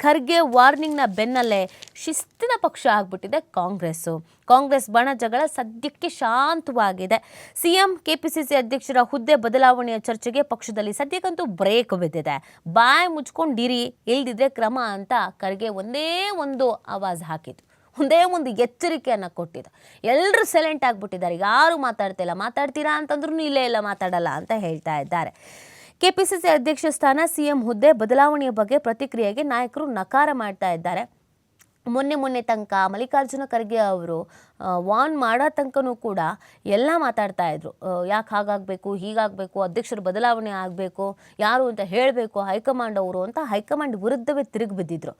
ಖರ್ಗೆ ವಾರ್ನಿಂಗ್ನ ಬೆನ್ನಲ್ಲೇ ಶಿಸ್ತಿನ ಪಕ್ಷ ಆಗ್ಬಿಟ್ಟಿದೆ ಕಾಂಗ್ರೆಸ್ ಬಣ ಜಗಳ ಸದ್ಯಕ್ಕೆ ಶಾಂತವಾಗಿದೆ. ಸಿಎಂ ಕೆಪಿಸಿಸಿ ಅಧ್ಯಕ್ಷರ ಹುದ್ದೆ ಬದಲಾವಣೆಯ ಚರ್ಚೆಗೆ ಪಕ್ಷದಲ್ಲಿ ಸದ್ಯಕ್ಕಂತೂ ಬ್ರೇಕ್ ಬಿದ್ದಿದೆ. ಬಾಯ್ ಮುಚ್ಕೊಂಡಿರಿ, ಇಲ್ದಿದ್ರೆ ಕ್ರಮ ಅಂತ ಖರ್ಗೆ ಒಂದೇ ಒಂದು ಆವಾಜ್ ಹಾಕಿದ್ರು, ಒಂದೇ ಒಂದು ಎಚ್ಚರಿಕೆಯನ್ನು ಕೊಟ್ಟಿದ್ದು. ಎಲ್ಲರೂ ಸೈಲೆಂಟ್ ಆಗಿಬಿಟ್ಟಿದ್ದಾರೆ, ಯಾರು ಮಾತಾಡ್ತಿಲ್ಲ. ಮಾತಾಡ್ತೀರಾ ಅಂತಂದ್ರೂ ಇಲ್ಲೇ ಇಲ್ಲ, ಮಾತಾಡಲ್ಲ ಅಂತ ಹೇಳ್ತಾ ಇದ್ದಾರೆ. ಕೆಪಿಸಿಸಿ ಅಧ್ಯಕ್ಷ ಸ್ಥಾನ, ಸಿಎಂ ಹುದ್ದೆ ಬದಲಾವಣೆಯ ಬಗ್ಗೆ ಪ್ರತಿಕ್ರಿಯೆಗೆ ನಾಯಕರು ನಕಾರ ಮಾಡ್ತಾ ಇದ್ದಾರೆ. ಮೊನ್ನೆ ತನಕ ಮಲ್ಲಿಕಾರ್ಜುನ ಖರ್ಗೆ ಅವರು ವಾರ್ನ್ ಮಾಡೋ ತನಕನೂ ಕೂಡ ಎಲ್ಲ ಮಾತಾಡ್ತಾ ಇದ್ರು. ಯಾಕೆ ಹಾಗಾಗಬೇಕು, ಹೀಗಾಗಬೇಕು, ಅಧ್ಯಕ್ಷರ ಬದಲಾವಣೆ ಆಗಬೇಕು, ಯಾರು ಅಂತ ಹೇಳಬೇಕು ಹೈಕಮಾಂಡ್ ಅವರು ಅಂತ ಹೈಕಮಾಂಡ್ ವಿರುದ್ಧವೇ ತಿರುಗಿ ಬಿದ್ದಿದ್ರು.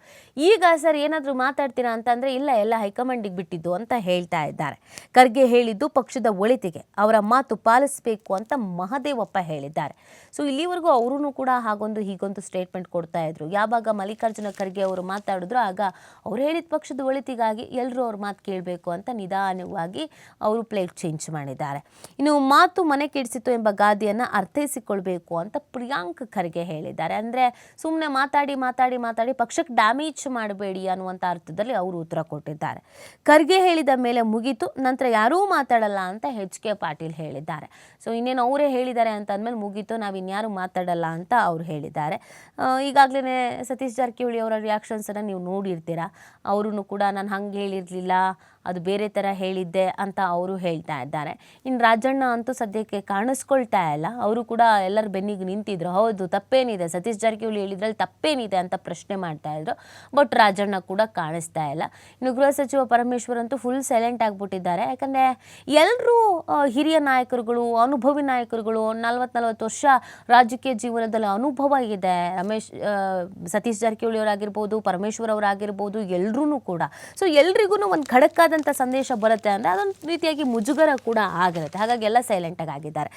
ಈಗ ಸರ್ ಏನಾದರೂ ಮಾತಾಡ್ತೀರಾ ಅಂತಂದರೆ ಇಲ್ಲ, ಎಲ್ಲ ಹೈಕಮಾಂಡಿಗೆ ಬಿಟ್ಟಿದ್ದು ಅಂತ ಹೇಳ್ತಾ ಇದ್ದಾರೆ. ಖರ್ಗೆ ಹೇಳಿದ್ದು ಪಕ್ಷದ ಒಳಿತಿಗೆ, ಅವರ ಮಾತು ಪಾಲಿಸಬೇಕು ಅಂತ ಮಹದೇವಪ್ಪ ಹೇಳಿದ್ದಾರೆ. ಸೊ ಇಲ್ಲಿವರೆಗೂ ಅವರೂ ಕೂಡ ಹಾಗೊಂದು ಹೀಗೊಂದು ಸ್ಟೇಟ್ಮೆಂಟ್ ಕೊಡ್ತಾ ಇದ್ರು. ಯಾವಾಗ ಮಲ್ಲಿಕಾರ್ಜುನ ಖರ್ಗೆ ಅವರು ಮಾತಾಡಿದ್ರು ಆಗ ಅವ್ರು ಹೇಳಿದ ಪಕ್ಷದ ಒಳಿತಿಗಾಗಿ ಎಲ್ಲರೂ ಅವ್ರ ಮಾತು ಕೇಳಬೇಕು ಅಂತ ನಿಧಾನವಾಗಿ ಅವರು ಪ್ಲೇಟ್ ಚೇಂಜ್ ಮಾಡಿದ್ದಾರೆ. ಇನ್ನು ಮಾತು ಮನೆ ಕೆಡಿಸಿತು ಎಂಬ ಗಾದೆಯನ್ನು ಅರ್ಥೈಸಿಕೊಳ್ಬೇಕು ಅಂತ ಪ್ರಿಯಾಂಕ್ ಖರ್ಗೆ ಹೇಳಿದ್ದಾರೆ. ಅಂದರೆ ಸುಮ್ಮನೆ ಮಾತಾಡಿ ಪಕ್ಷಕ್ಕೆ ಡ್ಯಾಮೇಜ್ ಮಾಡಬೇಡಿ ಅನ್ನುವಂಥ ಅರ್ಥದಲ್ಲಿ ಅವರು ಉತ್ತರ ಕೊಟ್ಟಿದ್ದಾರೆ. ಖರ್ಗೆ ಹೇಳಿದ ಮೇಲೆ ಮುಗೀತು, ನಂತರ ಯಾರೂ ಮಾತಾಡಲ್ಲ ಅಂತ ಎಚ್ ಕೆ ಪಾಟೀಲ್ ಹೇಳಿದ್ದಾರೆ. ಸೊ ಇನ್ನೇನು ಅವರೇ ಹೇಳಿದ್ದಾರೆ ಅಂತ ಅಂದಮೇಲೆ ಮುಗೀತು, ನಾವು ಇನ್ಯಾರು ಮಾತಾಡಲ್ಲ ಅಂತ ಅವರು ಹೇಳಿದ್ದಾರೆ. ಈಗಾಗಲೇ ಸತೀಶ್ ಜಾರಕಿಹೊಳಿ ಅವರ ರಿಯಾಕ್ಷನ್ಸನ್ನು ನೀವು ನೋಡಿರ್ತೀರಾ. ಅವರು ಕೂಡ ನಾನು ಹಂಗೆ ಹೇಳಿರಲಿಲ್ಲ, ಅದು ಬೇರೆ ಥರ ಹೇಳಿದ್ದೆ ಅಂತ ಅವರು ಹೇಳ್ತಾ ಇದ್ದಾರೆ. ಇನ್ನು ರಾಜಣ್ಣ ಅಂತೂ ಸದ್ಯಕ್ಕೆ ಕಾಣಿಸ್ಕೊಳ್ತಾ ಇಲ್ಲ. ಅವರು ಕೂಡ ಎಲ್ಲರ ಬೆನ್ನಿಗೆ ನಿಂತಿದ್ರು. ಹೌದು, ತಪ್ಪೇನಿದೆ, ಸತೀಶ್ ಜಾರಕಿಹೊಳಿ ಹೇಳಿದ್ರಲ್ಲಿ ತಪ್ಪೇನಿದೆ ಅಂತ ಪ್ರಶ್ನೆ ಮಾಡ್ತಾ ಇದ್ರು. ಬಟ್ ರಾಜಣ್ಣ ಕೂಡ ಕಾಣಿಸ್ತಾ ಇಲ್ಲ. ಇನ್ನು ಗೃಹ ಸಚಿವ ಪರಮೇಶ್ವರ್ ಅಂತೂ ಫುಲ್ ಸೈಲೆಂಟ್ ಆಗಿಬಿಟ್ಟಿದ್ದಾರೆ. ಯಾಕಂದರೆ ಎಲ್ಲರೂ ಹಿರಿಯ ನಾಯಕರುಗಳು, ಅನುಭವಿ ನಾಯಕರುಗಳು, 40 ವರ್ಷ ರಾಜಕೀಯ ಜೀವನದಲ್ಲಿ ಅನುಭವ ಇದೆ. ಸತೀಶ್ ಜಾರಕಿಹೊಳಿ ಅವರಾಗಿರ್ಬೋದು, ಪರಮೇಶ್ವರ್ ಅವರಾಗಿರ್ಬೋದು, ಎಲ್ಲರೂ ಕೂಡ. ಸೊ ಎಲ್ರಿಗೂ ಒಂದು ಖಡಕ್ಕಾದಂಥ ಸಂದೇಶ ಬರುತ್ತೆ ಅಂದರೆ ಅದೊಂದು ರೀತಿಯಾಗಿ ಮುಜುಗರ ಕೂಡ ಆಗಿರುತ್ತೆ. ಹಾಗಾಗಿ ಎಲ್ಲ ಸೈಲೆಂಟಾಗಿ ಆಗಿದ್ದಾರೆ.